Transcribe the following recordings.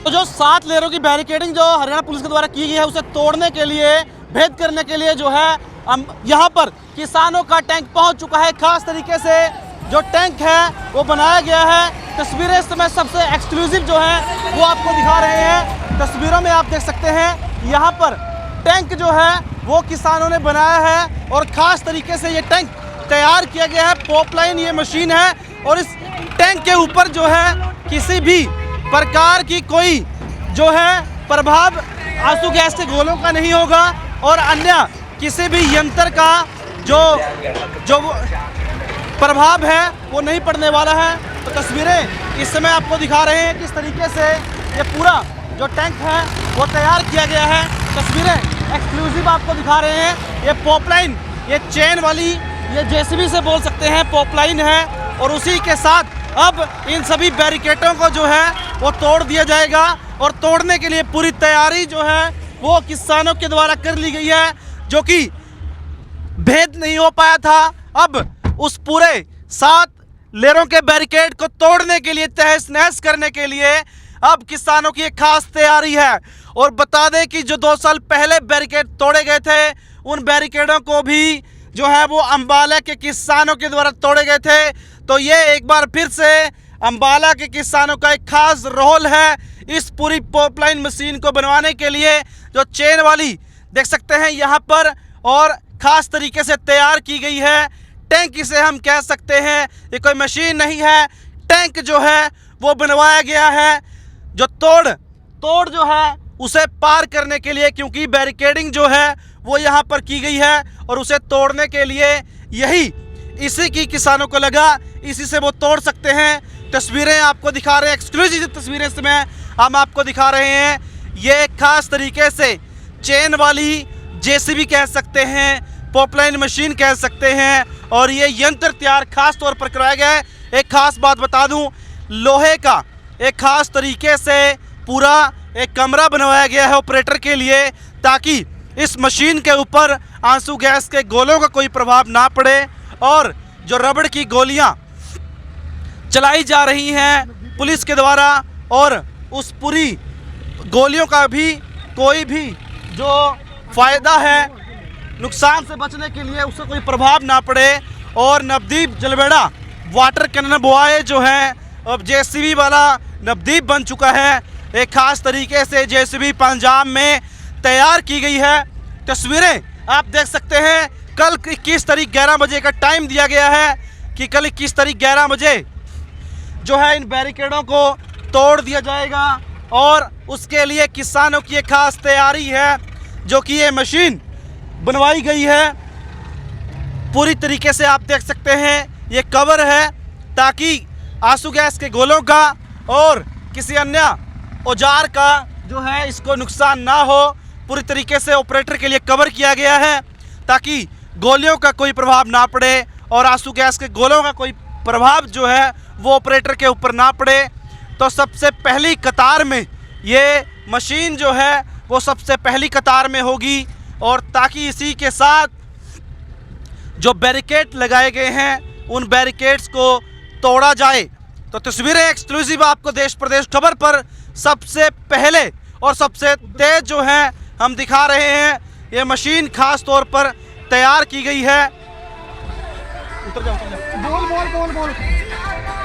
तो जो 7 लेयरों की बैरिकेडिंग जो हरियाणा पुलिस के द्वारा की गई है उसे तोड़ने के लिए, भेद करने के लिए जो है यहाँ पर किसानों का टैंक पहुँच चुका है। खास तरीके से जो टैंक है वो बनाया गया है। तस्वीरें इस समय सबसे एक्सक्लूसिव जो है वो आपको दिखा रहे हैं। तस्वीरों में आप देख सकते हैं यहाँ पर टैंक जो है वो किसानों ने बनाया है और ख़ास तरीके से ये टैंक तैयार किया गया है। पॉपलाइन ये मशीन है और इस टैंक के ऊपर जो है किसी भी प्रकार की कोई जो है प्रभाव आंसू गैस के गोलों का नहीं होगा और अन्य किसी भी यंत्र का जो प्रभाव है वो नहीं पड़ने वाला है। तो तस्वीरें इस समय आपको दिखा रहे हैं किस तरीके से ये पूरा जो टैंक है वो तैयार किया गया है। तस्वीरें एक्सक्लूसिव आपको दिखा रहे हैं। ये पॉपलाइन, ये चेन वाली, ये जेसीबी से बोल सकते हैं पॉपलाइन है और उसी के साथ अब इन सभी बैरिकेडों को जो है वो तोड़ दिया जाएगा और तोड़ने के लिए पूरी तैयारी जो है वो किसानों के द्वारा कर ली गई है, जो कि भेद नहीं हो पाया था। अब उस पूरे 7 लेयरों के बैरिकेड को तोड़ने के लिए, तहस नहस करने के लिए अब किसानों की एक खास तैयारी है। और बता दें कि जो 2 साल पहले बैरिकेड तोड़े गए थे उन बैरिकेडों को भी जो है वो अम्बाला के किसानों के द्वारा तोड़े गए थे। तो ये एक बार फिर से अम्बाला के किसानों का एक खास रोल है इस पूरी पॉपलाइन मशीन को बनवाने के लिए। जो चेन वाली देख सकते हैं यहाँ पर और ख़ास तरीके से तैयार की गई है। टैंक इसे हम कह सकते हैं, ये कोई मशीन नहीं है, टैंक जो है वो बनवाया गया है। जो तोड़ जो है उसे पार करने के लिए, क्योंकि बैरिकेडिंग जो है वो यहाँ पर की गई है और उसे तोड़ने के लिए इसी की किसानों को लगा, इसी से वो तोड़ सकते हैं। तस्वीरें आपको दिखा रहे हैं, एक्सक्लूसिव तस्वीरें इसमें हम आपको दिखा रहे हैं। ये खास तरीके से चेन वाली जेसीबी कह सकते हैं, पॉपलाइन मशीन कह सकते हैं और ये यंत्र तैयार खास तौर पर कराया गया है। एक खास बात बता दूं, लोहे का एक खास तरीके से पूरा एक कमरा बनवाया गया है ऑपरेटर के लिए, ताकि इस मशीन के ऊपर आंसू गैस के गोलों का कोई प्रभाव ना पड़े और जो रबड़ की गोलियां चलाई जा रही हैं पुलिस के द्वारा और उस पूरी गोलियों का भी कोई भी जो फ़ायदा है नुकसान से बचने के लिए उससे कोई प्रभाव ना पड़े। और नवदीप जलवेड़ा वाटर कैनन बॉय जो है अब जेसीबी वाला नवदीप बन चुका है। एक खास तरीके से जेसीबी पंजाब में तैयार की गई है। तस्वीरें आप देख सकते हैं। कल 21 तारीख 11 बजे का टाइम दिया गया है कि कल 21 तारीख 11 बजे जो है इन बैरिकेडों को तोड़ दिया जाएगा और उसके लिए किसानों की एक खास तैयारी है, जो कि ये मशीन बनवाई गई है। पूरी तरीके से आप देख सकते हैं ये कवर है, ताकि आंसू गैस के गोलों का और किसी अन्य औजार का जो है इसको नुकसान ना हो। पूरी तरीके से ऑपरेटर के लिए कवर किया गया है ताकि गोलियों का कोई प्रभाव ना पड़े और आंसू गैस के गोलों का कोई प्रभाव जो है वो ऑपरेटर के ऊपर ना पड़े। तो सबसे पहली कतार में ये मशीन जो है वो सबसे पहली कतार में होगी और ताकि इसी के साथ जो बैरिकेड लगाए गए हैं उन बैरिकेड्स को तोड़ा जाए। तो तस्वीरें एक्सक्लूसिव आपको देश प्रदेश खबर पर सबसे पहले और सबसे तेज जो है हम दिखा रहे हैं। ये मशीन खास तौर पर तैयार की गई है। उतर जाओ, बोल।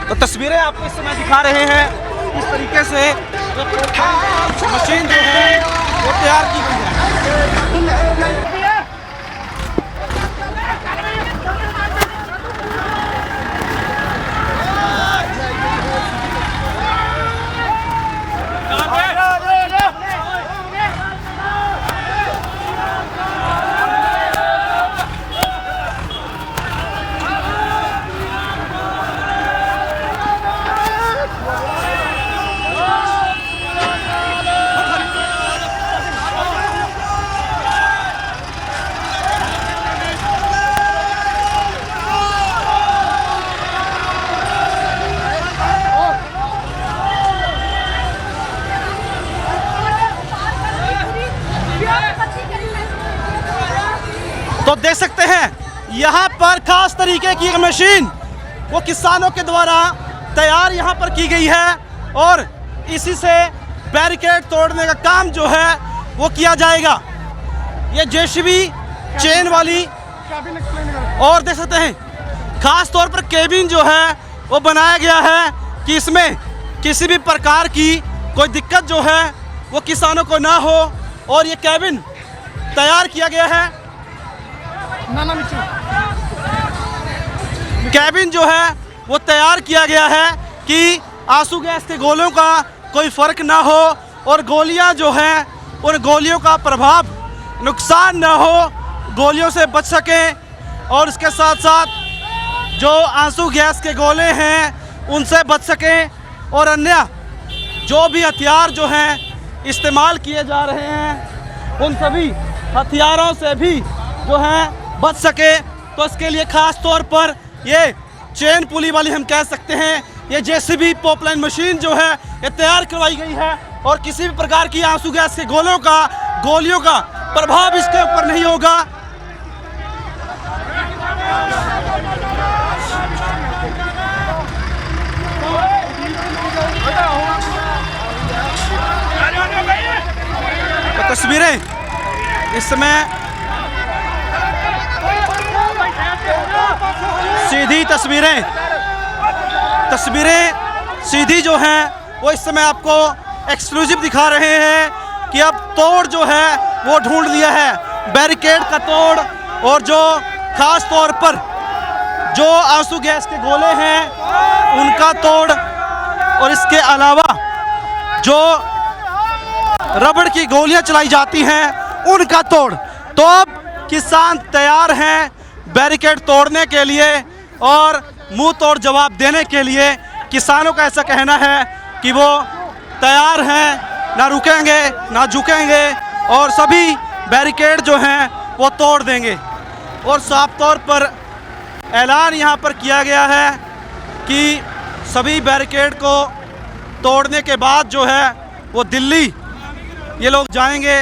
तो तस्वीरें आपको इस समय दिखा रहे हैं इस तरीके से मशीन जो है वो तैयार की गई है। तो देख सकते हैं यहाँ पर खास तरीके की एक मशीन वो किसानों के द्वारा तैयार यहाँ पर की गई है और इसी से बैरिकेड तोड़ने का काम जो है वो किया जाएगा। ये जेसीबी चेन वाली, और देख सकते हैं खास तौर पर केबिन जो है वो बनाया गया है कि इसमें किसी भी प्रकार की कोई दिक्कत जो है वो किसानों को ना हो, और ये केबिन तैयार किया गया है। केबिन जो है वो तैयार किया गया है कि आंसू गैस के गोलियों का कोई फर्क ना हो, और गोलियां जो हैं उन गोलियों का प्रभाव नुकसान ना हो, गोलियों से बच सकें, और इसके साथ साथ जो आंसू गैस के गोले हैं उनसे बच सकें, और अन्य जो भी हथियार जो हैं इस्तेमाल किए जा रहे हैं उन सभी हथियारों से भी जो है बच सके। तो इसके लिए ख़ास तौर पर ये चेन पुली वाली हम कह सकते हैं, ये जेसीबी पॉपलाइन मशीन जो है ये तैयार करवाई गई है, और किसी भी प्रकार की आंसू गैस के गोलियों का प्रभाव इसके ऊपर नहीं होगा। तो तस्वीरें इस समय सीधी तस्वीरें सीधी जो हैं वो इस समय आपको एक्सक्लूसिव दिखा रहे हैं कि अब तोड़ जो है वो ढूंढ लिया है, बैरिकेड का तोड़, और जो खास तौर पर जो आंसू गैस के गोले हैं उनका तोड़, और इसके अलावा जो रबड़ की गोलियां चलाई जाती हैं उनका तोड़। तो अब किसान तैयार हैं बैरिकेड तोड़ने के लिए और मुंह तोड़ जवाब देने के लिए। किसानों का ऐसा कहना है कि वो तैयार हैं, ना रुकेंगे ना झुकेंगे, और सभी बैरिकेड जो हैं वो तोड़ देंगे। और साफ तौर पर ऐलान यहाँ पर किया गया है कि सभी बैरिकेड को तोड़ने के बाद जो है वो दिल्ली ये लोग जाएंगे।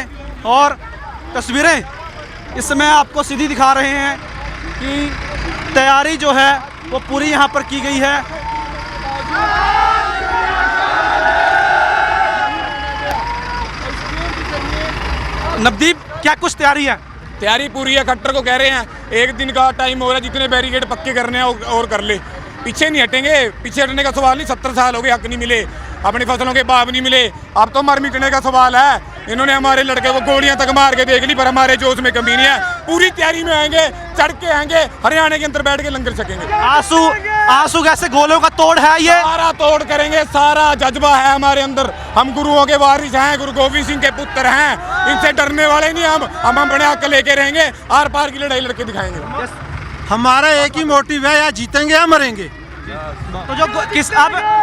और तस्वीरें इस समय आपको सीधी दिखा रहे हैं कि तैयारी जो है वो पूरी यहाँ पर की गई है। नवदीप, क्या कुछ तैयारी है? तैयारी पूरी है। खट्टर को कह रहे हैं एक दिन का टाइम हो रहा है, जितने बैरिकेड पक्के करने हैं और कर ले, पीछे नहीं हटेंगे। पीछे हटने का सवाल नहीं, 70 साल हो गए हक नहीं मिले, अपनी फसलों के भाव नहीं मिले, अब तो मर मिटने का सवाल है। इन्होंने हमारे लड़के को गोलियां तक मार के देख ली, पर हमारे जोश में कमी नहीं है। पूरी तैयारी में आएंगे, चढ़ के आएंगे, हरियाणा के अंदर बैठ के लंगर छकेंगे। आंसू कैसे गोलों का तोड़ है, ये सारा तोड़ करेंगे, सारा जज्बा है हमारे अंदर। हम गुरुओं के वारिस हैं, गुरु गोविंद सिंह के पुत्र हैं, इनसे डरने वाले नहीं। हम अपने हक लेके रहेंगे, आर पार की लड़ाई लड़के दिखाएंगे। हमारा एक ही मोटिव है, या जीतेंगे या मरेंगे। तो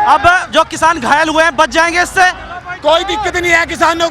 अब जो किसान घायल हुए हैं बच जाएंगे इससे, कोई दिक्कत नहीं है। किसानों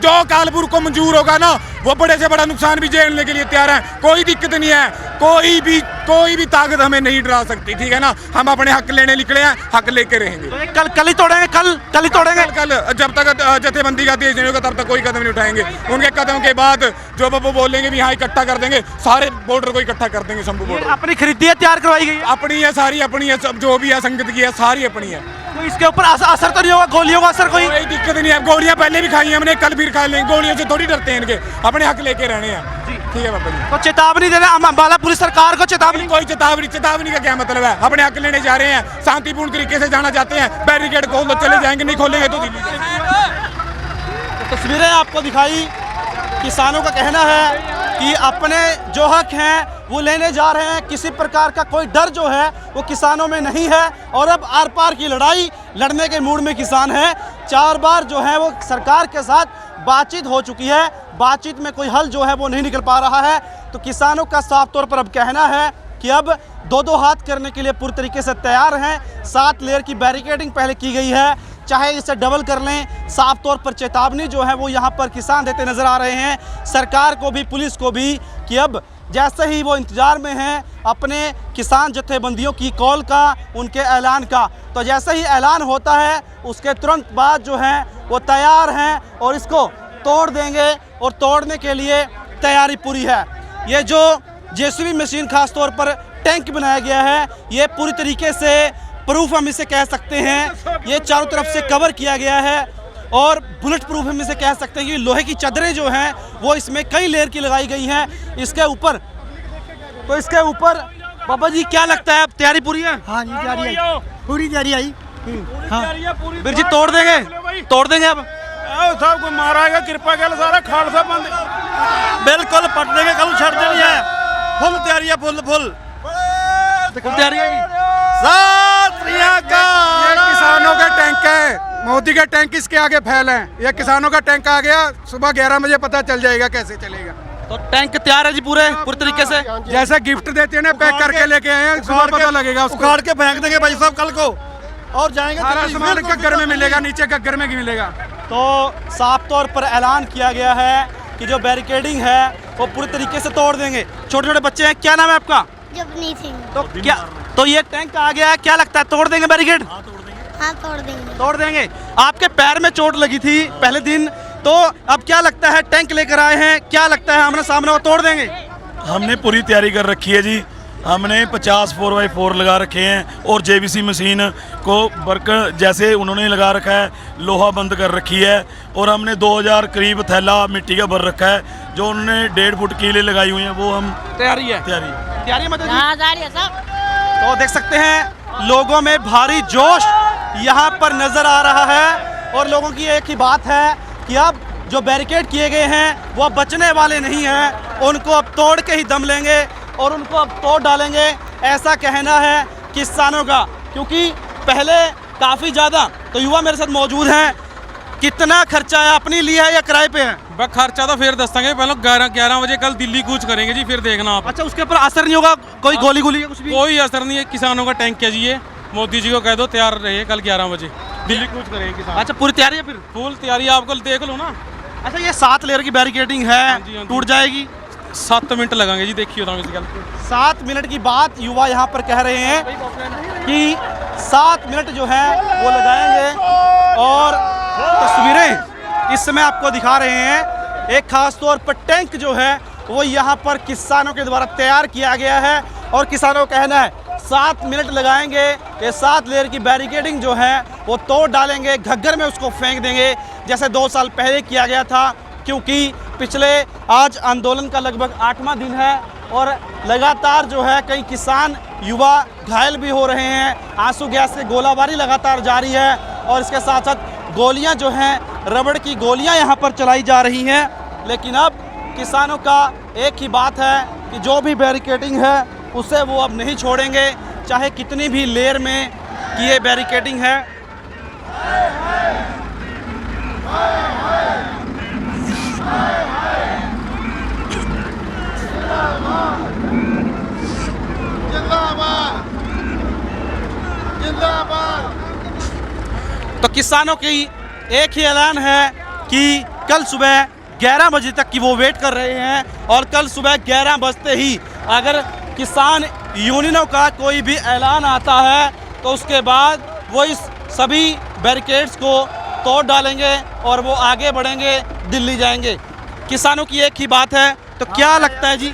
जो कालपुर को मंजूर होगा ना, वो बड़े से बड़ा नुकसान भी झेलने के लिए तैयार हैं, कोई दिक्कत नहीं है। कोई भी ताकत हमें नहीं डरा सकती, ठीक है ना। हम अपने हक लेने निकले हैं, हक लेके रहेंगे। तो कल ही तोड़ेंगे, कल ही तोड़ेंगे। कल जब तक जथेबंदी का देश नहीं होगा तब तक कोई कदम नहीं उठाएंगे। उनके कदम के बाद जो वो बोलेंगे भी हाँ इकट्ठा कर देंगे, सारे बॉर्डर को इकट्ठा कर देंगे। शंभू बॉर्डर अपनी खरीदी तैयार करवाई गई है, अपनी है, सारी अपनी है, सब जो भी है संगत की है सारी अपनी है। तो इसके ऊपर असर तो नहीं होगा, गोलियों का असर? कोई दिक्कत नहीं है। गोलियां पहले भी खाई हमने, कल भी खा लेंगे। गोलियों से थोड़ी डरते हैं, इनके अपने हक लेके रहने हैं। ठीक है बाबा जी। तो चेतावनी देना अम्बाला पुलिस सरकार को, चेतावनी? कोई चेतावनी का क्या मतलब है? अपने हक लेने जा रहे हैं, शांतिपूर्ण तरीके से जाना चाहते हैं। बैरिकेड खोल दो, चले जाएंगे, नहीं खोलेंगे तो दिल्ली जाएंगे। तस्वीरें आपको दिखाई, किसानों का कहना है कि अपने जो हक हैं वो लेने जा रहे हैं, किसी प्रकार का कोई डर जो है वो किसानों में नहीं है। और अब आर पार की लड़ाई लड़ने के मूड में किसान हैं। 4 बार जो है वो सरकार के साथ बातचीत हो चुकी है, बातचीत में कोई हल जो है वो नहीं निकल पा रहा है। तो किसानों का साफ तौर पर अब कहना है कि अब 2-2 हाथ करने के लिए पूरी तरीके से तैयार हैं। 7 लेयर की बैरिकेडिंग पहले की गई है, चाहे इसे डबल कर लें। साफ तौर पर चेतावनी जो है वो यहाँ पर किसान देते नज़र आ रहे हैं सरकार को भी, पुलिस को भी, कि अब जैसे ही वो इंतज़ार में हैं अपने किसान जथेबंदियों की कॉल का, उनके ऐलान का। तो जैसे ही ऐलान होता है उसके तुरंत बाद जो है वो तैयार हैं और इसको तोड़ देंगे, और तोड़ने के लिए तैयारी पूरी है। ये जो जेसीबी मशीन खास तौर पर टैंक बनाया गया है, ये पूरी तरीके से प्रूफ हम इसे कह सकते हैं। ये चारों तरफ से कवर किया गया है, और बुलेट प्रूफ हम इसे कह सकते हैं कि लोहे की चादरें जो हैं वो इसमें कई लेयर की लगाई गई हैं इसके ऊपर। तो इसके ऊपर बाबा जी क्या लगता है, अब तैयारी पूरी है? हाँ जी तैयारी आई, पूरी तैयारी आई। हाँ वीर जी तोड़ देंगे अब साहब को माराएगा कृपा कर सारा खालसा बंद बिल्कुल पट देंगे, कल छड़ देनी है। फुल तैयारी है, फुल तैयारी है। सत श्री अकाल। ये किसानों का टैंक है, मोदी का टैंक इसके आगे फैल है। ये किसानों का टैंक आ गया, सुबह 11 बजे पता चल जाएगा कैसे चलेगा। तो टैंक तैयार है जी पूरे तरीके से, जैसे गिफ्ट देते हैं ना, पैक करके लेके आए हैं, सुबह पता लगेगा। उखाड़ के फेंक देंगे भाई साहब कल को, और जाएंगे सारा सामान गग्गर में मिलेगा, नीचे गग्गर में मिलेगा। तो साफ तौर पर ऐलान किया गया है कि जो बैरिकेडिंग है वो पूरी तरीके से तोड़ देंगे। छोटे छोटे बच्चे हैं, क्या नाम है आपका? जपनी सिंह। तो क्या, तो ये टैंक आ गया है, क्या लगता है तोड़ देंगे बैरिकेड? हाँ तोड़ देंगे। आपके पैर में चोट लगी थी पहले दिन, तो अब क्या लगता है, टैंक लेकर आए हैं, क्या लगता है आमने सामने वो तोड़ देंगे? हमने पूरी तैयारी कर रखी है जी। हमने 50 4x4 लगा रखे हैं और JVC मशीन को वर्क जैसे उन्होंने लगा रखा है, लोहा बंद कर रखी है। और हमने 2000 करीब थैला मिट्टी का भर रखा है, जो उन्होंने 1.5 फुट कीले लगाई हुई हैं, वो हम तैयारी है मतलब तो देख सकते हैं लोगों में भारी जोश यहाँ पर नजर आ रहा है। और लोगों की एक ही बात है कि अब जो बैरिकेड किए गए हैं वो अब बचने वाले नहीं हैं, उनको अब तोड़ के ही दम लेंगे और उनको अब तोड़ डालेंगे, ऐसा कहना है किसानों का। क्योंकि पहले काफ़ी ज़्यादा, तो युवा मेरे साथ मौजूद हैं, कितना खर्चा है, अपनी लिया है या किराए पे है? बस खर्चा तो फिर दसेंगे, पहले 11 बजे कल दिल्ली कूच करेंगे जी, फिर देखना आप। अच्छा, उसके ऊपर असर नहीं होगा, कोई गोली गोली कुछ भी? कोई असर नहीं है, किसानों का टैंक है जी ये। मोदी जी को कह दो तैयार रहिए, कल 11 बजे दिल्ली कूच करेंगे किसान। अच्छा, पूरी तैयारी है फिर? फुल तैयारी, आपको देख लो ना। अच्छा, ये 7 लेयर की बैरिकेडिंग है, टूट जाएगी? 7 मिनट लगेंगे जी, देखिए 7 मिनट की बात युवा यहाँ पर कह रहे हैं कि 7 मिनट जो है वो लगाएंगे। और तस्वीरें इस समय आपको दिखा रहे हैं, एक खास तौर पर टैंक जो है वो यहाँ पर किसानों के द्वारा तैयार किया गया है। और किसानों का कहना है 7 मिनट लगाएंगे, ये 7 लेयर की बैरिकेडिंग जो है वो तोड़ डालेंगे, घग्गर में उसको फेंक देंगे, जैसे 2 साल पहले किया गया था। क्योंकि पिछले आज आंदोलन का लगभग 8वां दिन है और लगातार जो है कई किसान युवा घायल भी हो रहे हैं, आंसू गैस से गोलाबारी लगातार जारी है। और इसके साथ साथ गोलियां जो हैं, रबड़ की गोलियां यहाँ पर चलाई जा रही हैं। लेकिन अब किसानों का एक ही बात है कि जो भी बैरिकेडिंग है उसे वो अब नहीं छोड़ेंगे, चाहे कितनी भी लेयर में ये बैरिकेडिंग है। तो किसानों की एक ही ऐलान है कि कल सुबह 11 बजे तक की वो वेट कर रहे हैं। और कल सुबह 11 बजते ही अगर किसान यूनियनों का कोई भी ऐलान आता है तो उसके बाद वो इस सभी बैरिकेड्स को तोड़ डालेंगे और वो आगे बढ़ेंगे, दिल्ली जाएंगे। किसानों की एक ही बात है। तो क्या लगता है जी,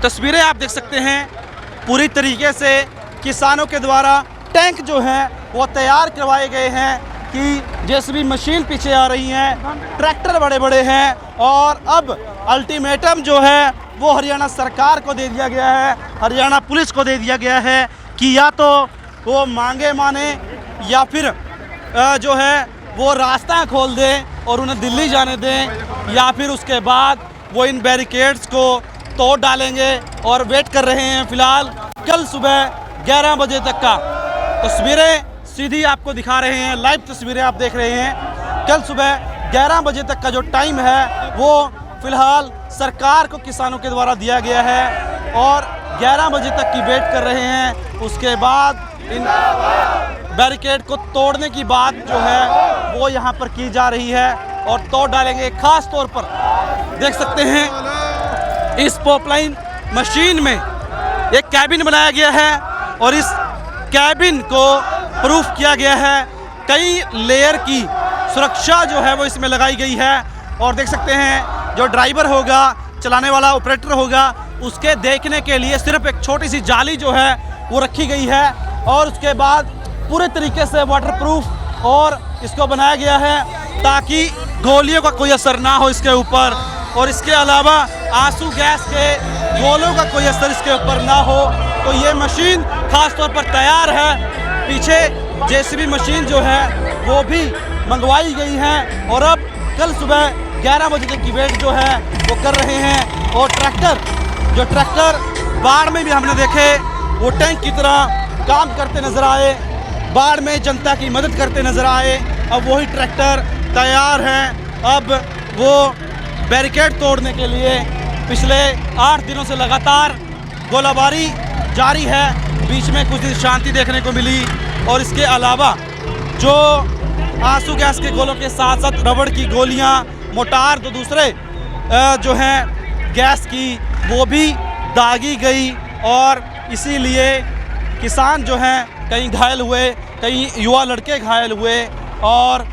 तस्वीरें आप देख सकते हैं, पूरी तरीके से किसानों के द्वारा टैंक जो हैं वो तैयार करवाए गए हैं कि जेसीबी मशीन पीछे आ रही हैं, ट्रैक्टर बड़े बड़े हैं। और अब अल्टीमेटम जो है वो हरियाणा सरकार को दे दिया गया है, हरियाणा पुलिस को दे दिया गया है कि या तो वो मांगे माने या फिर जो है वो रास्ता खोल दें और उन्हें दिल्ली जाने दें, या फिर उसके बाद वो इन बैरिकेड्स को तोड़ डालेंगे। और वेट कर रहे हैं फ़िलहाल कल सुबह 11 बजे तक का। तस्वीरें सीधी आपको दिखा रहे हैं, लाइव तस्वीरें आप देख रहे हैं। कल सुबह 11 बजे तक का जो टाइम है वो फ़िलहाल सरकार को किसानों के द्वारा दिया गया है और 11 बजे तक की वेट कर रहे हैं। उसके बाद इन बैरिकेड को तोड़ने की बात जो है वो यहाँ पर की जा रही है और तोड़ डालेंगे। खास तौर पर देख सकते हैं इस पॉपलाइन मशीन में एक कैबिन बनाया गया है और इस कैबिन को प्रूफ किया गया है, कई लेयर की सुरक्षा जो है वो इसमें लगाई गई है। और देख सकते हैं जो ड्राइवर होगा, चलाने वाला ऑपरेटर होगा, उसके देखने के लिए सिर्फ एक छोटी सी जाली जो है वो रखी गई है। और उसके बाद पूरे तरीके से वाटरप्रूफ और इसको बनाया गया है ताकि गोलियों का कोई असर ना हो इसके ऊपर, और इसके अलावा आंसू गैस के गोलों का कोई असर इसके ऊपर ना हो। तो ये मशीन खास तौर पर तैयार है। पीछे जेसीबी मशीन जो है वो भी मंगवाई गई है और अब कल सुबह 11 बजे तक की वेट जो है वो कर रहे हैं। और ट्रैक्टर बाढ़ में भी हमने देखे वो टैंक की तरह काम करते नजर आए, बाढ़ में जनता की मदद करते नजर आए। अब वही ट्रैक्टर तैयार हैं, अब वो बैरिकेड तोड़ने के लिए। पिछले 8 दिनों से लगातार गोलाबारी जारी है, बीच में कुछ दिन शांति देखने को मिली। और इसके अलावा जो आंसू गैस के गोलों के साथ साथ रबड़ की गोलियां, मोटार, तो दूसरे जो हैं गैस की वो भी दागी गई। और इसीलिए किसान जो हैं कई घायल हुए, कई युवा लड़के घायल हुए और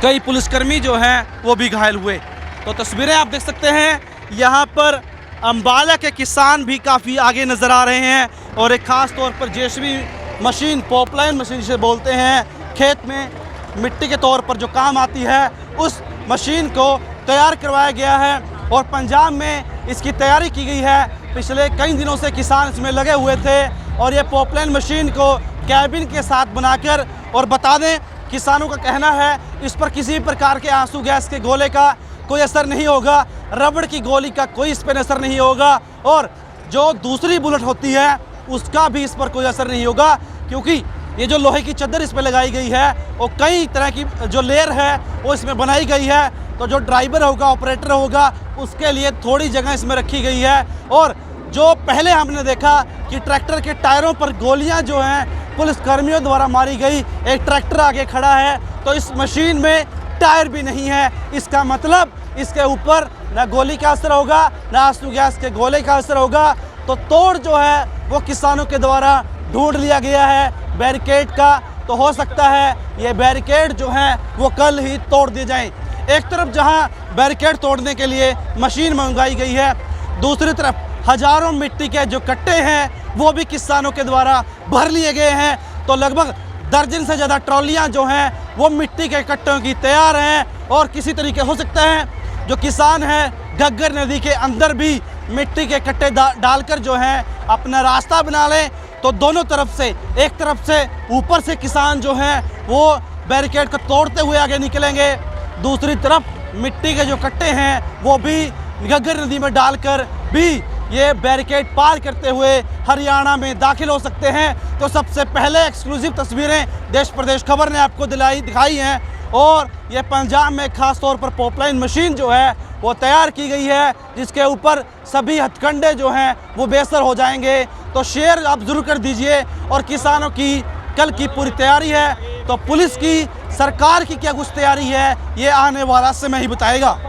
कई पुलिसकर्मी जो हैं वो भी घायल हुए। तो तस्वीरें आप देख सकते हैं, यहाँ पर अम्बाला के किसान भी काफ़ी आगे नज़र आ रहे हैं। और एक ख़ास तौर पर जेसीबी मशीन, पॉपलाइन मशीन जिसे बोलते हैं, खेत में मिट्टी के तौर पर जो काम आती है, उस मशीन को तैयार करवाया गया है और पंजाब में इसकी तैयारी की गई है। पिछले कई दिनों से किसान इसमें लगे हुए थे और ये पॉपलाइन मशीन को कैबिन के साथ बनाकर, और बता दें किसानों का कहना है इस पर किसी भी प्रकार के आंसू गैस के गोले का कोई असर नहीं होगा, रबड़ की गोली का कोई इस पर असर नहीं होगा, और जो दूसरी बुलेट होती है उसका भी इस पर कोई असर नहीं होगा, क्योंकि ये जो लोहे की चद्दर इस पर लगाई गई है और कई तरह की जो लेयर है वो इसमें बनाई गई है। तो जो ड्राइवर होगा, ऑपरेटर होगा, उसके लिए थोड़ी जगह इसमें रखी गई है। और जो पहले हमने देखा कि ट्रैक्टर के टायरों पर गोलियां जो हैं पुलिसकर्मियों द्वारा मारी गई, एक ट्रैक्टर आगे खड़ा है तो इस मशीन में टायर भी नहीं है। इसका मतलब इसके ऊपर ना गोली का असर होगा, ना आंसू गैस के गोले का असर होगा। तो तोड़ जो है वो किसानों के द्वारा ढूंढ लिया गया है बैरिकेड का। तो हो सकता है ये बैरिकेड जो है वो कल ही तोड़ दिए जाएं। एक तरफ जहां बैरिकेड तोड़ने के लिए मशीन मंगाई गई है, दूसरी तरफ हजारों मिट्टी के जो कट्टे हैं वो भी किसानों के द्वारा भर लिए गए हैं। तो लगभग दर्जन से ज़्यादा ट्रॉलियां जो हैं वो मिट्टी के कट्टों की तैयार हैं। और किसी तरीके हो सकता है जो किसान हैं घग्गर नदी के अंदर भी मिट्टी के कट्टे डालकर जो हैं अपना रास्ता बना लें। तो दोनों तरफ से, एक तरफ से ऊपर से किसान जो हैं वो बैरिकेड को तोड़ते हुए आगे निकलेंगे, दूसरी तरफ मिट्टी के जो कट्टे हैं वो भी घग्गर नदी में डालकर भी ये बैरिकेड पार करते हुए हरियाणा में दाखिल हो सकते हैं। तो सबसे पहले एक्सक्लूसिव तस्वीरें देश प्रदेश खबर ने आपको दिखाई हैं। और ये पंजाब में खास तौर पर पॉपलाइन मशीन जो है वो तैयार की गई है, जिसके ऊपर सभी हथकंडे जो हैं वो बेसर हो जाएंगे। तो शेयर आप ज़रूर कर दीजिए। और किसानों की कल की पूरी तैयारी है, तो पुलिस की, सरकार की क्या कुछ तैयारी है ये आने वाला समय ही बताएगा।